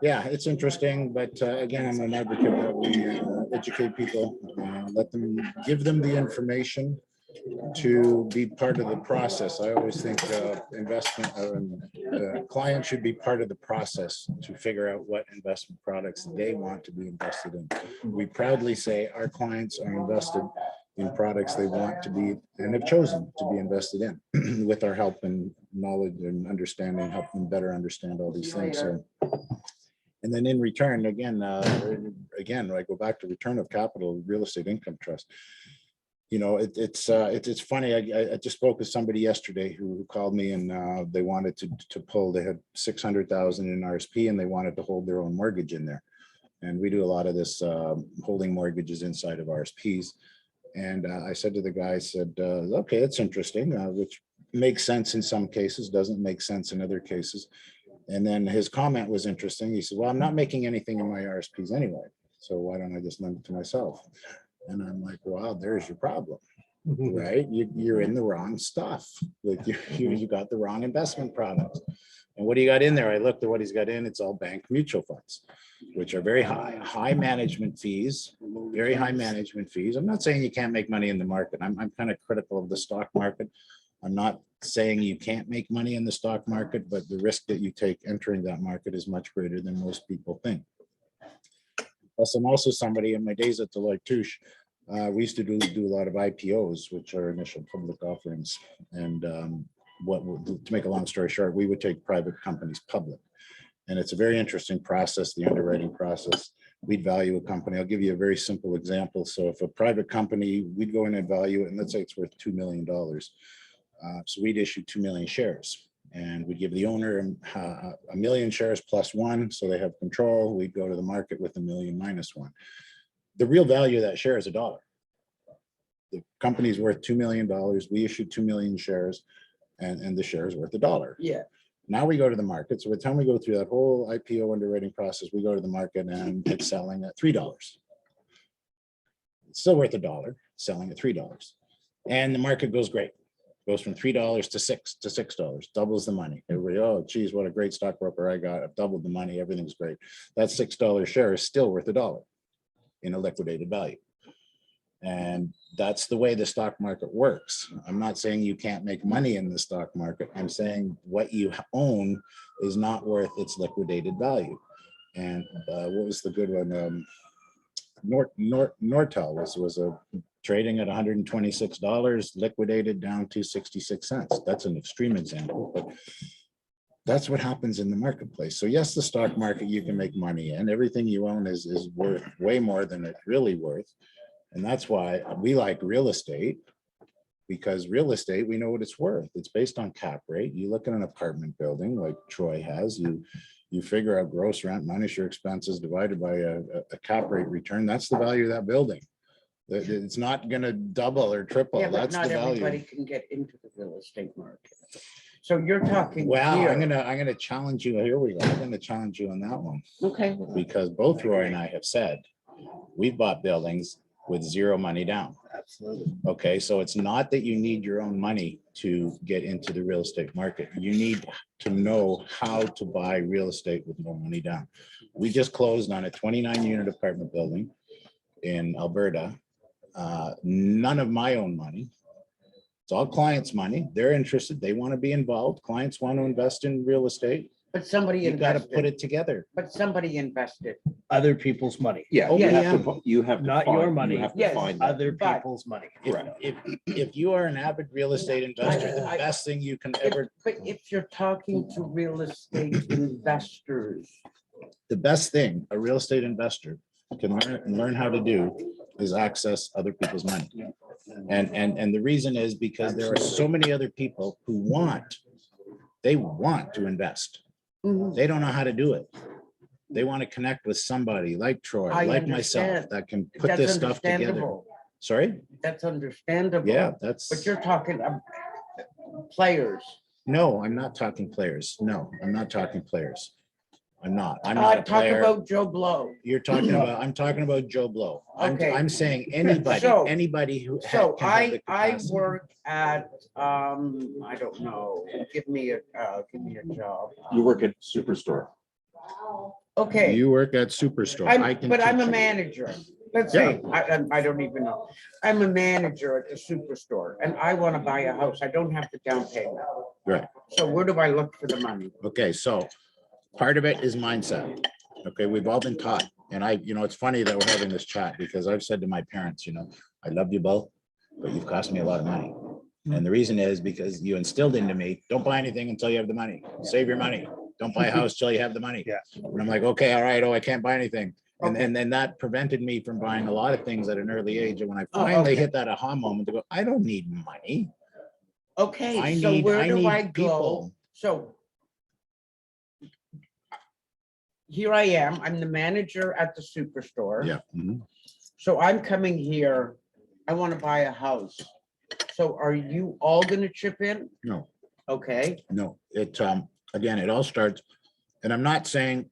yeah, it's interesting. But again, I'm an advocate that we educate people, give them the information to be part of the process. I always think clients should be part of the process to figure out what investment products they want to be invested in. We proudly say our clients are invested in products they want to be and have chosen to be invested in with our help and knowledge and understanding, help them better understand all these things. So, and then in return, again, I go back to return of capital, real estate income trust. You know, it's funny. I just spoke with somebody yesterday who called me, and they wanted to pull. They had 600,000 in RSP, and they wanted to hold their own mortgage in there. And we do a lot of this holding mortgages inside of RSPs. And I said to the guy, I said, okay, it's interesting, which makes sense in some cases, doesn't make sense in other cases. And then his comment was interesting. He said, well, I'm not making anything in my RSPs anyway, so why don't I just lend it to myself? And I'm like, wow, there's your problem, right? You're in the wrong stuff. Like you got the wrong investment products. And what do you got in there? I looked at what he's got in. It's all bank mutual funds, which are very high management fees, very high management fees. I'm not saying you can't make money in the market. I'm kind of critical of the stock market. I'm not saying you can't make money in the stock market, but the risk that you take entering that market is much greater than most people think. Plus, I'm also somebody in my days at Deloitte Touche, we used to do a lot of IPOs, which are initial public offerings. And to make a long story short, we would take private companies public. And it's a very interesting process, the underwriting process. We'd value a company. I'll give you a very simple example. So if a private company, we'd go in and value it, and let's say it's worth $2 million. So we'd issue 2 million shares. And we'd give the owner a million shares plus one, so they have control. We'd go to the market with 1 million minus one. The real value of that share is $1. The company's worth $2 million. We issued 2 million shares, and the share is worth $1. Yeah. Now we go to the market. So by the time we go through that whole IPO underwriting process, we go to the market and it's selling at $3. It's still worth $1, selling at $3. And the market goes great. Goes from $3 to $6, doubles the money. Everybody, oh, geez, what a great stockbroker I got. I've doubled the money. Everything's great. That $6 share is still worth $1 in a liquidated value. And that's the way the stock market works. I'm not saying you can't make money in the stock market. I'm saying what you own is not worth its liquidated value. And what was the good one? Nortel was a trading at $126, liquidated down to 66 cents. That's an extreme example, but that's what happens in the marketplace. So yes, the stock market, you can make money, and everything you own is worth way more than it's really worth. And that's why we like real estate. Because real estate, we know what it's worth. It's based on cap rate. You look at an apartment building like Troy has, you figure out gross rent minus your expenses divided by a cap rate return. That's the value of that building. It's not gonna double or triple. Yeah, but That's not the everybody value. can get into the real estate market. So you're talking Well, here. I'm gonna challenge you. Here we go. I'm gonna challenge you on that one. Okay, Because both Roy and I have said, we've bought buildings with zero money down. Absolutely. Okay, so it's not that you need your own money to get into the real estate market. You need to know how to buy real estate with no money down. We just closed on a 29-unit apartment building in Alberta. None of my own money. It's all clients' money. They're interested. They want to be involved. Clients want to invest in real estate. but somebody You got to put invested, it together. but somebody invested. Other people's money, Yeah, Oh, you yeah. have to, you have. to Not your find- money. You have to Yes. find that. other But- people's money. If you are an avid real estate investor, the I- best thing you can If- ever, But if you're talking to real estate investors, the best thing a real estate investor can learn how to do is access other people's money. And the reason is because there are so many other people who they want to invest. Mhm. They don't know how to do it. They want to connect with somebody like Troy, I like myself, understand. that can put that's this stuff together. understandable. Sorry? That's understandable. Yeah, But that's, you're talking players. no, I'm not talking players. No, I'm not talking players. I'm not a Talk player. about Joe Blow. You're talking about, I'm talking about Joe Blow. Okay. I'm saying anybody, So- anybody who. So can have the I capacity. work at, I don't know, give me a job. You work at Superstore. Okay, You work at Superstore. I I'm, can but I'm a teach you. manager. Let's say, I don't even know. I'm a manager at the Superstore and I want to buy a house. I don't have the down payment. Right. So where do I look for the money? Okay, so part of it is mindset. Okay, we've all been taught. And it's funny that we're having this chat because I've said to my parents, I love you both, but you've cost me a lot of money. And the reason is because you instilled into me, don't buy anything until you have the money. Save your money. Don't buy a house till you have the money. Yeah. And I'm like, okay, all right. Oh, I can't buy anything. And Okay. then that prevented me from buying a lot of things at an early age. And when I Oh, finally okay. hit that aha moment to go, I don't need money. Okay, so where do I go? people. So here I am, I'm the manager at the Superstore. Yeah. Mhm. So I'm coming here, I want to buy a house. So are you all gonna chip in? No. Okay, No, again, it all starts, and I'm not saying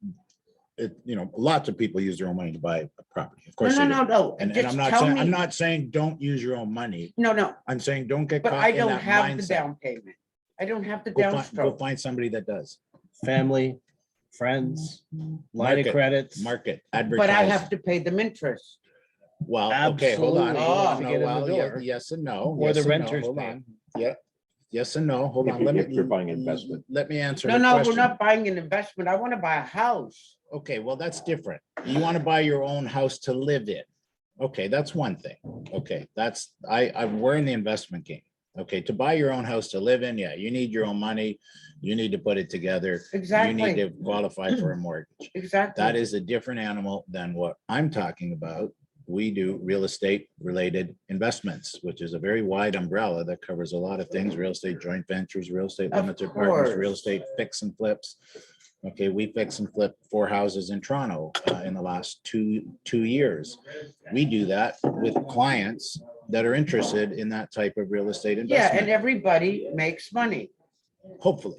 it, lots of people use their own money to buy a property. Of no, course no, they do. no, no, And just I'm tell I'm me, not saying don't use your own money. no, I'm saying don't get but caught I in don't that have the mindset. down payment. I don't have the Go downstroke. find somebody that does. Family, friends, line of Market, credits. Market, But I advertise. have to pay them interest. Well, okay, hold on. Absolutely. hold on, To no, get in the well, door. Yes and no. Or yes the and no, renters hold pay. on. Yeah, yes and no. Hold on. Let If me. you're buying investment. Let me answer. No, the no, we're question. not buying an investment. I want to buy a house. Okay, well, that's different. You want to buy your own house to live in. Okay, that's one thing. Okay, we're in the investment game. Okay, to buy your own house to live in, yeah, you need your own money. You need to put it together. You need Exactly, to qualify for a mortgage. exactly. That is a different animal than what I'm talking about. We do real estate related investments, which is a very wide umbrella that covers a lot of things, real estate joint ventures, real estate Of limited partners, real course. estate fix and flips. Okay, we fix and flip 4 houses in Toronto in the last two years. We do that with clients that are interested in that type of real estate Yeah, and investment, everybody makes money. hopefully.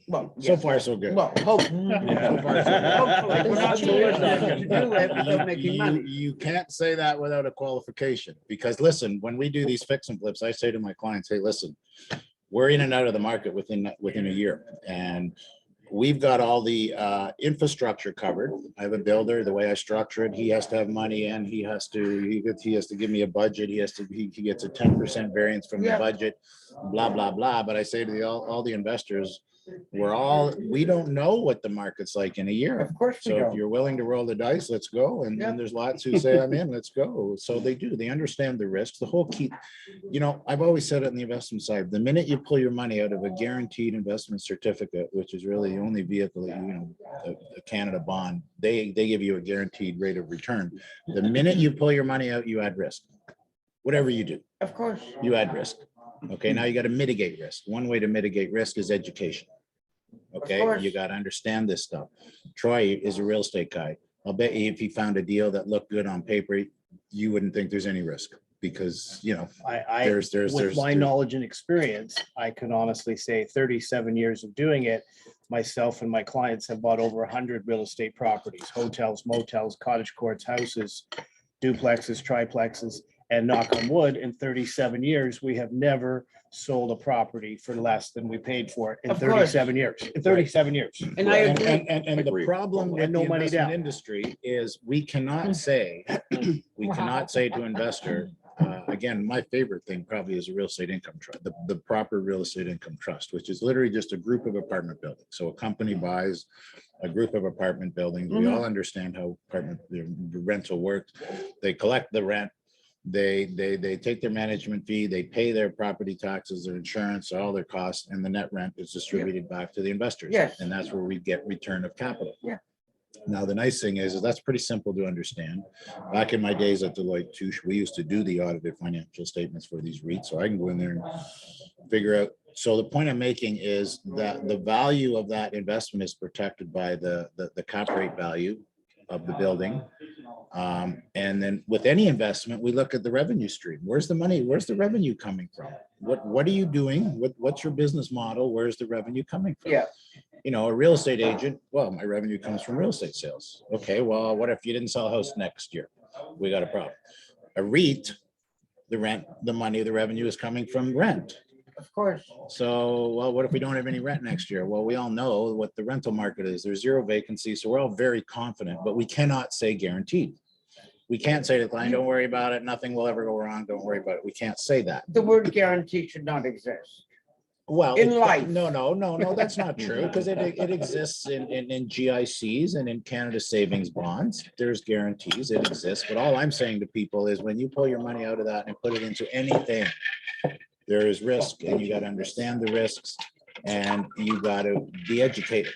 Well, So yeah, far, so good. well, hopefully, we're not being asked to do it without making money. You can't say that without a qualification, because listen, when we do these fix and flips, I say to my clients, hey, listen, we're in and out of the market within a year, and we've got all the infrastructure covered. I have a builder, the way I structure it, he has to have money in, he has to give me a budget, he gets a 10% variance from the Yeah. budget, blah, blah, blah. But I say to all the investors, we don't know what the market's like in a year. Of course we So if don't. you're willing to roll the dice, let's go. And Yeah. then there's lots who say, I'm in, let's go. So they do, they understand the risks, the whole key. I've always said it on the investment side, the minute you pull your money out of a guaranteed investment certificate, which is really the only vehicle that, a Canada bond, they give you a guaranteed rate of return. The minute you pull your money out, you add risk. Whatever you do, Of course. you add risk. Okay, now you got to mitigate risk. One way to mitigate risk is education. Okay, course. you got to understand this stuff. Troy is a real estate guy. I'll bet you if he found a deal that looked good on paper, you wouldn't think there's any risk because, you know, With my knowledge and experience, I can honestly say 37 years of doing it, myself and my clients have bought over 100 real estate properties, hotels, motels, cottage courts, houses, duplexes, triplexes, and knock on wood, in 37 years, we have never sold a property for less than we paid for it in Of course. 37 years, in 37 years. And I And, agree. and the Agree. problem with no the money investment down. industry is we cannot say to investor, again, my favorite thing probably is a real estate income trust, the proper real estate income trust, which is literally just a group of apartment buildings. So a company buys a group of apartment buildings. We all understand how the rental works. They collect the rent. They take their management fee, they pay their property taxes, their insurance, all their costs, and the net rent is distributed back to the investors. Yes. And that's where we get return of capital. Yeah. Now, the nice thing is that's pretty simple to understand. Back in my days at Deloitte Touche, we used to do the audited financial statements for these REITs, so I can go in there and figure out. So the point I'm making is that the value of that investment is protected by the cap rate value of the building. And then with any investment, we look at the revenue stream. Where's the money? Where's the revenue coming from? What are you doing? What's your business model? Where's the revenue coming from? Yeah. You know, a real estate agent, well, my revenue comes from real estate sales. Okay, well, what if you didn't sell a house next year? We got a problem. A REIT, the rent, the money, the revenue is coming from rent. Of course. So, well, what if we don't have any rent next year? Well, we all know what the rental market is. There's zero vacancy. So we're all very confident, but we cannot say guaranteed. We can't say to the client, don't worry about it. Nothing will ever go wrong. Don't worry about it. We can't say that. The word guarantee should not exist. Well, In life. No, that's not true because it exists in GICs and in Canada savings bonds. There's guarantees, it exists. But all I'm saying to people is when you pull your money out of that and put it into anything, there is risk and you got to understand the risks and you got to be educated.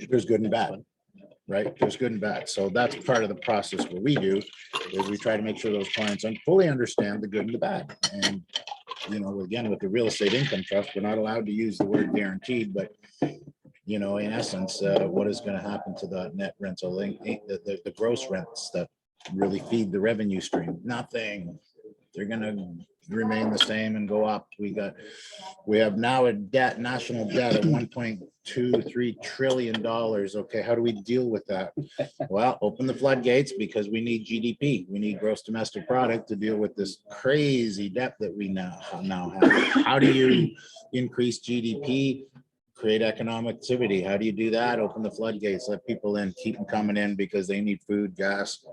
There's good and bad, right? There's good and bad. So that's part of the process. What we do is we try to make sure those clients fully understand the good and the bad. And, you know, again, with the real estate income trust, we're not allowed to use the word guaranteed, but, you know, in essence, what is going to happen to the net rental, the gross rents that really feed the revenue stream? Nothing. They're going to remain the same and go up. We have now a national debt of $1.23 trillion. Okay, how do we deal with that? Well, open the floodgates because we need GDP. We need gross domestic product to deal with this crazy debt that we now have. How do you increase GDP? Create economic activity. How do you do that? Open the floodgates, let people in, keep them coming in because they need food, gas.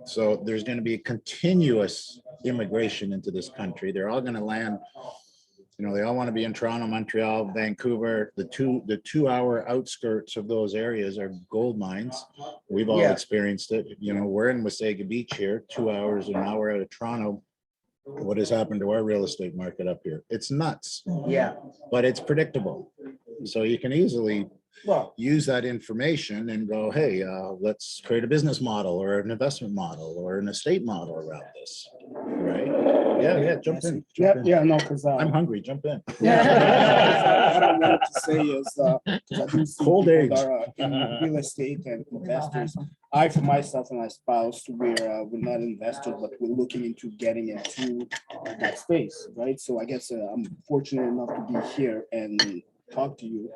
So there's going to be a continuous immigration into this country. They're all going to land, you know, they all want to be in Toronto, Montreal, Vancouver. The 2 hour outskirts of those areas are gold mines. We've all experienced it. You know, we're in Wasaga Beach here, 2 hours, an hour out of Toronto. What has happened to our real estate market up here? It's nuts. Yeah. But it's predictable. So you can easily use that information and go, hey, let's create a business model or an investment model or an estate model around this, right? Yeah, jump in. No, because I'm hungry, jump in. what I wanted to say is, because I do see Cold people age. that are in real estate and investors. I, for myself and my spouse, we're not investors, but we're looking into getting into that space, right? So I guess I'm fortunate enough to be here and talk to you,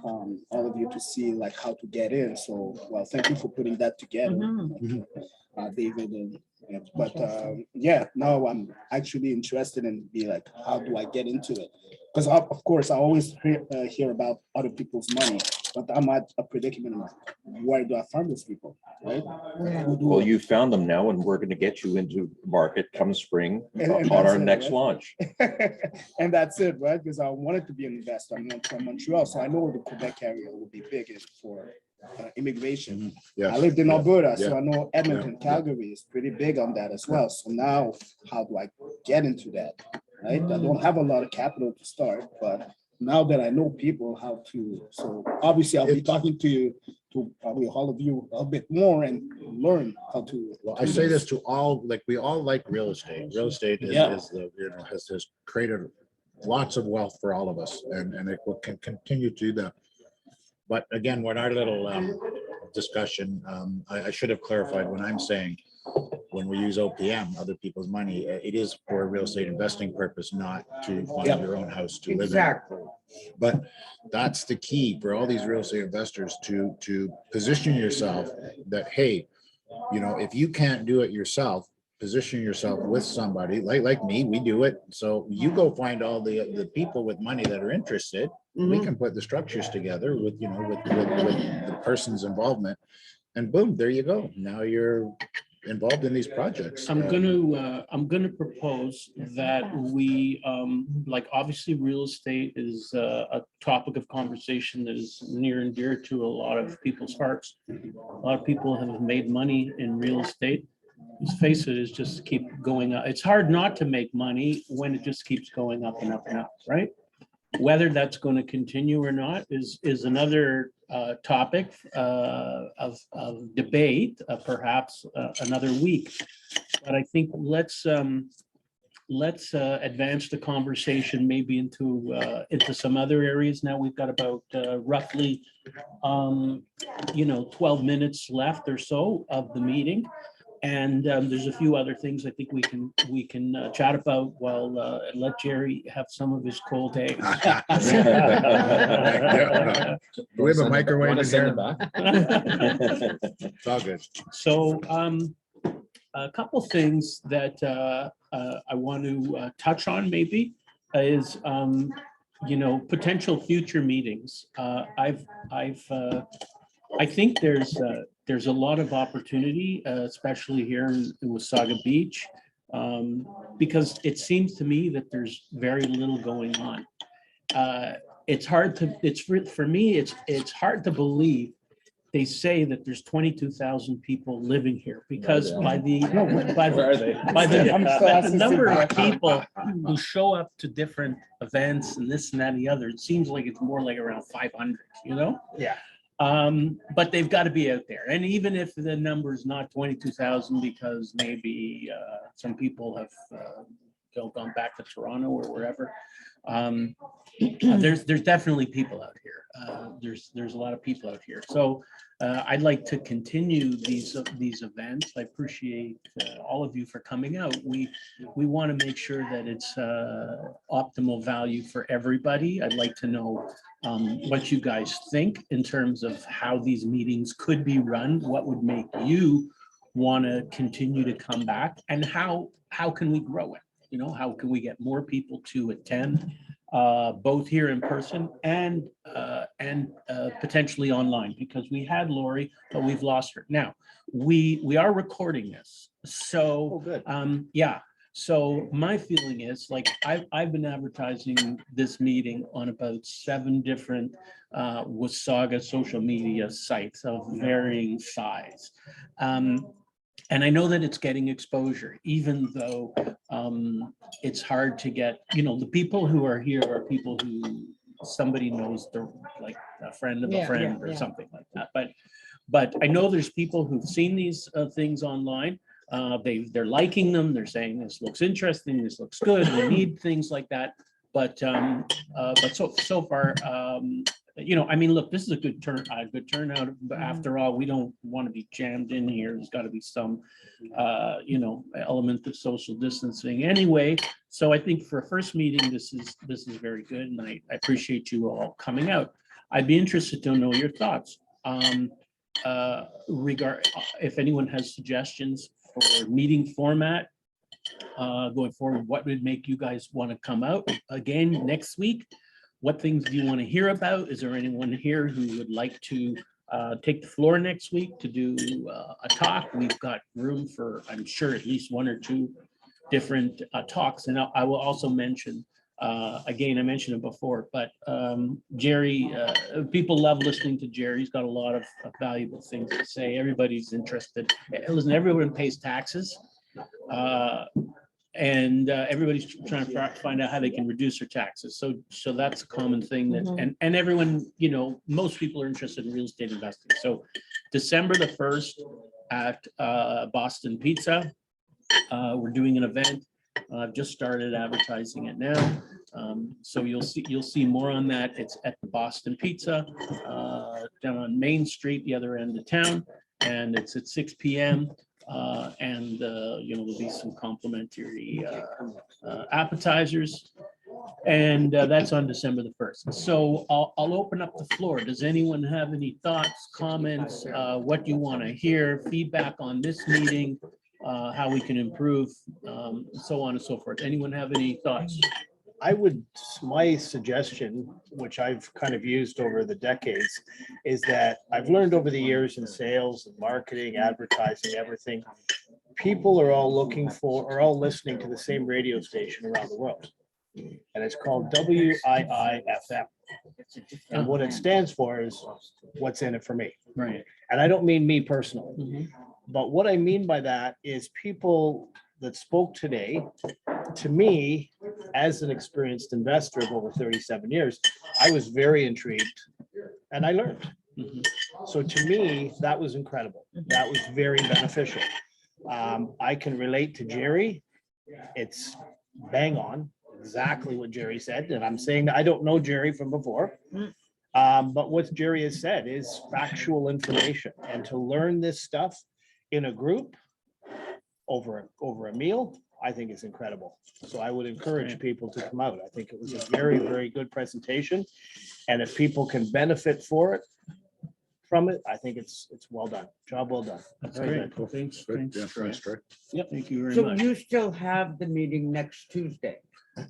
all of you, to see like how to get in. So, well, thank you for putting that together, David. But now I'm actually interested in be like, how do I get into it? Because of course I always hear about other people's money, but I'm at a predicament. Where do I find these people, right? Well, you found them now, and we're going to get you into the market come spring And on that's our it, next right? launch. And that's it, right? Because I wanted to be an investor. I'm from Montreal, so I know the Quebec area will be big for immigration. I lived in Alberta, so I know Edmonton, Calgary is pretty big on that as well. So now, how do I get into that? Right? I don't have a lot of capital to start, but now that I know people how to, so obviously I'll be talking to you, to probably all of you a bit more and learn how to. Well, I say this to all, like we all like real estate. Real estate is the, you know, has created lots of wealth for all of us, and it will continue to do that. But again, when our little discussion, I should have clarified when I'm saying when we use OPM, other people's money, it is for a real estate investing purpose, not to find Yep. your own house to live in. Exactly. But that's the key for all these real estate investors to position yourself that, hey, you know, if you can't do it yourself, position yourself with somebody like me, we do it. So you go find all the people with money that are interested. We can put the structures together with, you know, with the person's involvement, and boom, there you go. Now you're involved in these projects. I'm gonna propose that we, like, obviously, real estate is a topic of conversation that is near and dear to a lot of people's hearts. A lot of people have made money in real estate. Let's face it, it's just keep going up. It's hard not to make money when it just keeps going up and up and up, right? Whether that's going to continue or not is another topic of debate, perhaps another week. But I think let's advance the conversation maybe into some other areas. Now we've got about roughly 12 minutes left or so of the meeting. And there's a few other things I think we can chat about while let Gerry have some of his cold eggs. Do we have a microwave Wanna in send here? it back? It's all good. So a couple things that I want to touch on maybe is potential future meetings. I think there's a lot of opportunity, especially here in Wasaga Beach, because it seems to me that there's very little going on. It's hard to believe they say that there's 22,000 people living here, because by the Where are they? number of people who show up to different events and this and that and the other, it seems like it's more like around 500, Yeah. But they've got to be out there. And even if the number is not 22,000, because maybe some people have gone back to Toronto or wherever, there's definitely people out here. There's a lot of people out here. So I'd like to continue these events. I appreciate all of you for coming out. We want to make sure that it's optimal value for everybody. I'd like to know what you guys think in terms of how these meetings could be run, what would make you want to continue to come back, and how can we grow it? How can we get more people to attend, both here in person and potentially online, because we had Lori, but we've lost her. Now, we are recording this. So, yeah. So my feeling is, like, I've been advertising this meeting on about 7 different Wasaga social media sites of varying size. And I know that it's getting exposure, even though it's hard to get, the people who are here are people who somebody knows, they're like a friend of a friend or something like that. But I know there's people who've seen these things online. They're liking them. They're saying this looks interesting. This looks good. We need things like that. But so far, look, this is a good turnout. But after all, we don't want to be jammed in here. There's got to be some, element of social distancing anyway. So I think for a first meeting, this is very good, and I appreciate you all coming out. I'd be interested to know your thoughts. If anyone has suggestions for meeting format going forward, what would make you guys want to come out again next week? What things do you want to hear about? Is there anyone here who would like to take the floor next week to do a talk? We've got room for, I'm sure, at least 1 or 2 different talks. And I will also mention, again, I mentioned it before, but Gerry, people love listening to Gerry. He's got a lot of valuable things to say. Everybody's interested. Listen, everyone pays taxes. And everybody's trying to find out how they can reduce their taxes. So that's a common thing that, and everyone, most people are interested in real estate investing. So December the 1st at Boston Pizza, we're doing an event. I've just started advertising it now. So you'll see more on that. It's at the Boston Pizza down on Main Street, the other end of town, and it's at 6 p.m. And there'll be some complimentary appetizers. And that's on December the 1st. So I'll open up the floor. Does anyone have any thoughts, comments, what you want to hear, feedback on this meeting, how we can improve, so on and so forth? Anyone have any thoughts? My suggestion, which I've kind of used over the decades, is that I've learned over the years in sales and marketing, advertising, everything, people are all listening to the same radio station around the world. And it's called WIIFM. And what it stands for is what's in it for me. Right. And I don't mean me personally, but what I mean by that is people that spoke today, to me, as an experienced investor of over 37 years, I was very intrigued and I learned. So to me, that was incredible. That was very beneficial. I can relate to Gerry. It's bang on, exactly what Gerry said. And I'm saying that I don't know Gerry from before. But what Gerry has said is factual information. And to learn this stuff in a group over a meal, I think is incredible. So I would encourage people to come out. I think it was a very, very good presentation. And if people can benefit from it, I think it's well done. Job well done. That's Very great. cool. Thanks. Good. Thanks. Yeah, Troy. nice try. Yep. Thank you very So much. you still have the meeting next Tuesday?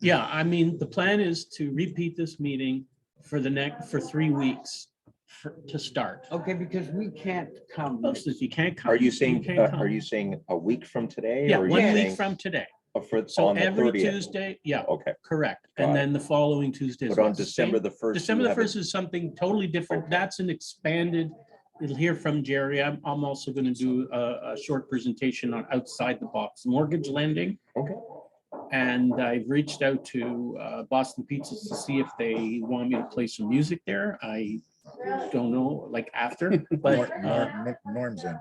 Yeah, I mean, the plan is to repeat this meeting for 3 weeks to start. Okay, because we can't come. Most of you can't come. Are you saying, can't come. are you saying a week from today? Yeah, or are you 1 week saying from today. For, So on the every 30th? Tuesday, yeah, Okay, correct. Got And it. then the following Tuesday. as but on well. December Same- the 1st. December you the have a- 1st is something totally different. Okay. That's an expanded, you'll hear from Gerry. I'm also going to do a short presentation on outside the box mortgage lending. Okay. And I've reached out to Boston Pizzas to see if they want me to play some music there. I don't know, like after, but, Norm's in.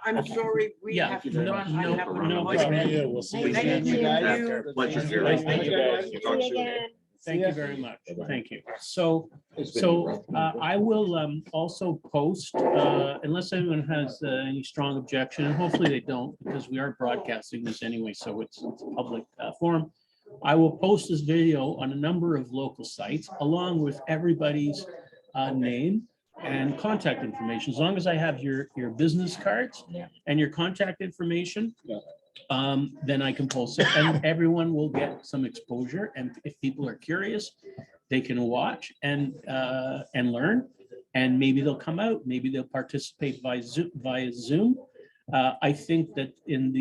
I'm sorry, we Yeah, have to no- run. I no- have a no appointment. problem. Yeah, we'll see you Thank then. you. Thank Pleasure, you. Gerry. Thank you, guys. See you again. Thank you very much. Thank you. So, It's been so rough. I will also post, unless anyone has any strong objection, and hopefully they don't, because we are broadcasting this anyway, so it's a public forum. I will post this video on a number of local sites along with everybody's name and contact information. As long as I have your business cards and your contact information, then I can post it and everyone will get some exposure. And if people are curious, they can watch and learn, and maybe they'll come out, maybe they'll participate via Zoom. I think that in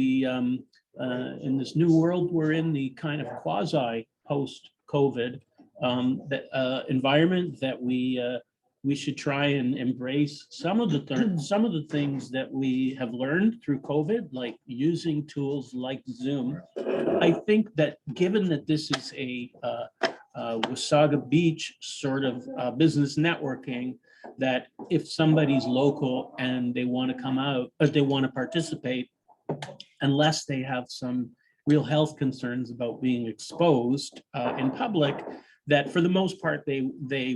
this new world we're in, the kind of quasi post-COVID environment, that we should try and embrace some of the things that we have learned through COVID, like using tools like Zoom. I think that given that this is a Wasaga Beach sort of business networking, that if somebody's local and they want to come out, or they want to participate, unless they have some real health concerns about being exposed in public, that for the most part, they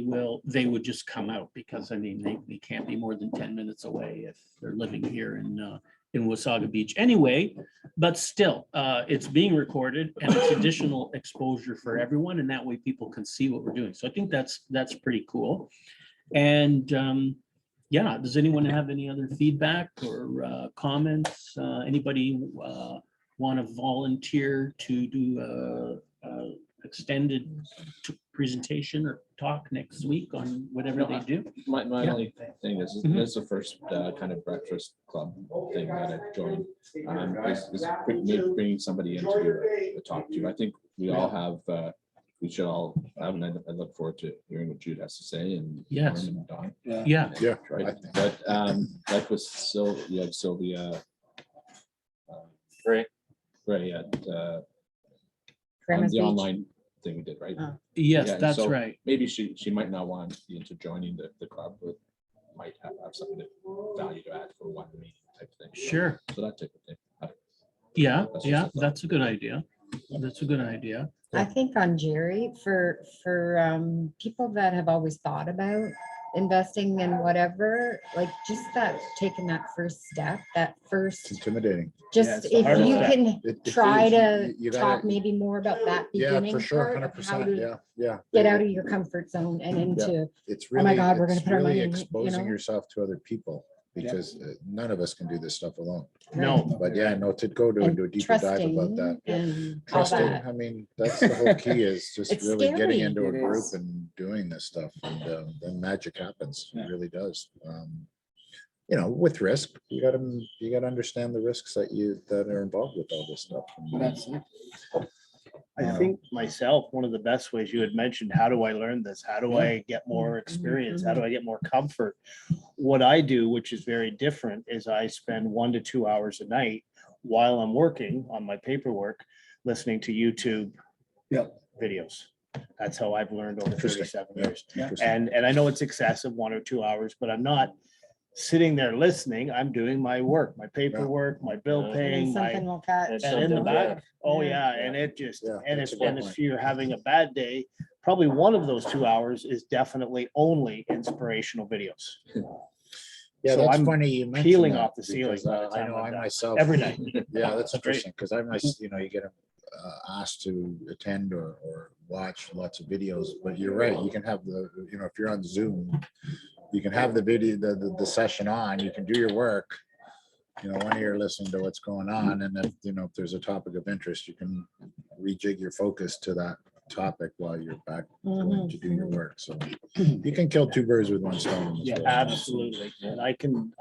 would just come out, because I mean, they can't be more than 10 minutes away if they're living here in Wasaga Beach anyway. But still, it's being recorded and it's additional exposure for everyone, and that way people can see what we're doing. So I think that's pretty cool. And yeah, does anyone have any other feedback or comments? Anybody want to volunteer to do extended presentation or talk next week on whatever they do? My Yeah. only thing is, Mhm. this is the first kind of breakfast club thing that I've joined. Is bringing somebody in to do a talk to. I think we all have, we should all have, and I look forward to hearing what Jude has to say, and Yes. Norm and Don. Yeah, Yeah. Right, but like with Sylvia. Ray. Ray at on Grandma's the Beach. online thing we did, right? Oh. yes, Yeah, that's so right. Maybe she might not want into joining the club, but might have something of value to add for one meeting type thing. Sure. So that type of thing. Yeah, That's just yeah, a thought. that's a good idea. That's a good idea. I think on Gerry, for people that have always thought about investing in whatever, like just that, taking that first step, that It's first, intimidating. just it's the if hardest you step. can It try is. to You talk gotta- maybe more about that Yeah, beginning for sure, part hundred of how percent, to yeah, yeah. get out of your comfort zone and into, It's oh my really, God, we're gonna it's put our really money in, you exposing know? yourself to other people, because none of us can do this stuff alone. No, But yeah, no, to go to and do a deeper dive about trusting that. and all Trusting, that. I mean, that's the whole key, is just It's really getting scary. into a It group is. and doing this stuff, and then magic happens. It Yeah. really does. You know, with risk, you gotta understand the risks that are involved with all this stuff. And, That's it. I think myself, one of the best ways you had mentioned, how do I learn this? How do I get more experience? How do I get more comfort? What I do, which is very different, is I spend 1 to 2 hours a night while I'm working on my paperwork, listening to YouTube Yep. videos. That's how I've learned over Interesting. 37 Yeah. years. Interesting. And I know it's excessive, 1 or 2 hours, but I'm not sitting there listening. I'm doing my work, my paperwork, my bill Yeah. And paying, my, something will catch. And and in the something, back, oh Yeah. yeah, and it just, Yeah, and that's if, a good and point. if you're having a bad day, probably one of those 2 hours is definitely only inspirational videos. Yeah, So that's I'm funny you mentioned peeling that, off the ceiling because, by the I time know I'm I done. myself. Every night. Yeah, that's Straight. interesting, because you know, you get asked to attend or watch lots of videos, but you're right, you can have you know, if you're on Zoom, you can have the video, the session on, you can do your work, you know, one ear listening to what's going on, and if, you know, if there's a topic of interest, you can rejig your focus to that topic while you're back going to do your work, so you can kill 2 birds with 1 stone. in this Yeah, world. Absolutely. And I can